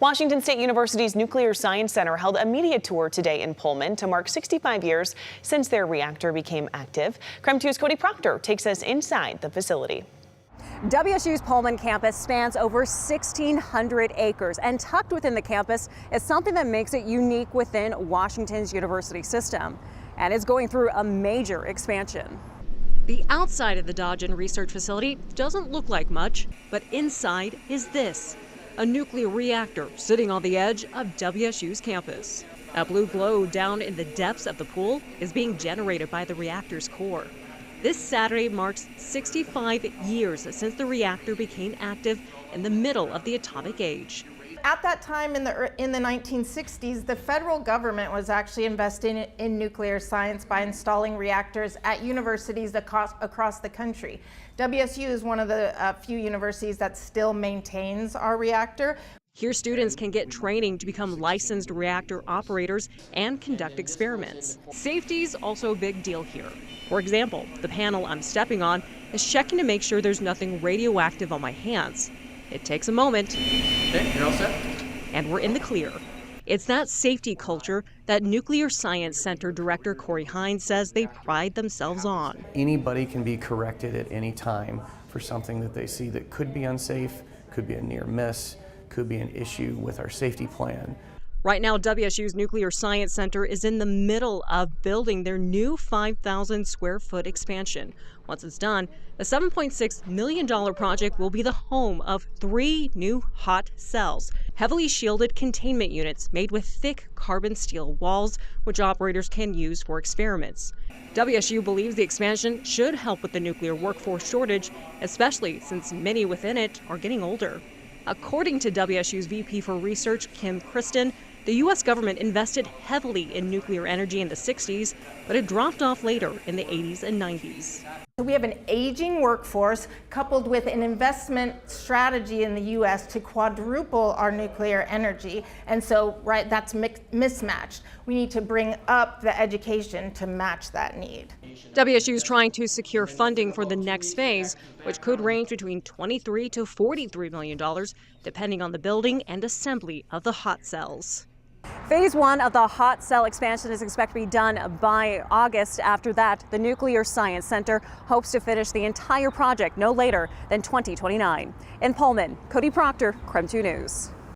Washington State University's Nuclear Science Center held a media tour today in Pullman to mark 65 years since their reactor became active. KREM 2's Cody Proctor takes us inside the facility. WSU's Pullman campus spans over 1,600 acres, and tucked within the campus is something that makes it unique within Washington's university system, and is going through a major expansion. The outside of the Dodgen Research Facility doesn't look like much, but inside is this, a nuclear reactor sitting on the edge of WSU's campus. A blue glow down in the depths of the pool is being generated by the reactor's core. This Saturday marks 65 years since the reactor became active in the middle of the atomic age. At that time in the 1960s, the federal government was actually investing in nuclear science by installing reactors at universities across the country. WSU is one of the few universities that still maintains our reactor. Here, students can get training to become licensed reactor operators and conduct experiments. Safety's also a big deal here. For example, the panel I'm stepping on is checking to make sure there's nothing radioactive on my hands. It takes a moment. Okay, you're all set. And we're in the clear. It's that safety culture that Nuclear Science Center Director Corey Hines says they pride themselves on. Anybody can be corrected at any time for something that they see that could be unsafe, could be a near miss, could be an issue with our safety plan. Right now, WSU's Nuclear Science Center is in the middle of building their new 5,000 square foot expansion. Once it's done, the $7.6 million project will be the home of 3 new hot cells, heavily shielded containment units made with thick carbon steel walls, which operators can use for experiments. WSU believes the expansion should help with the nuclear workforce shortage, especially since many within it are getting older. According to WSU's VP for Research, Kim Kristen, the U.S. government invested heavily in nuclear energy in the 60s, but it dropped off later in the 80s and 90s. We have an aging workforce coupled with an investment strategy in the U.S. to quadruple our nuclear energy. And so, that's mismatched. We need to bring up the education to match that need. WSU is trying to secure funding for the next phase, which could range between $23 to $43 million, depending on the building and assembly of the hot cells. Phase 1 of the hot cell expansion is expected to be done by August. After that, the Nuclear Science Center hopes to finish the entire project no later than 2029. In Pullman, Cody Proctor, KREM 2 News.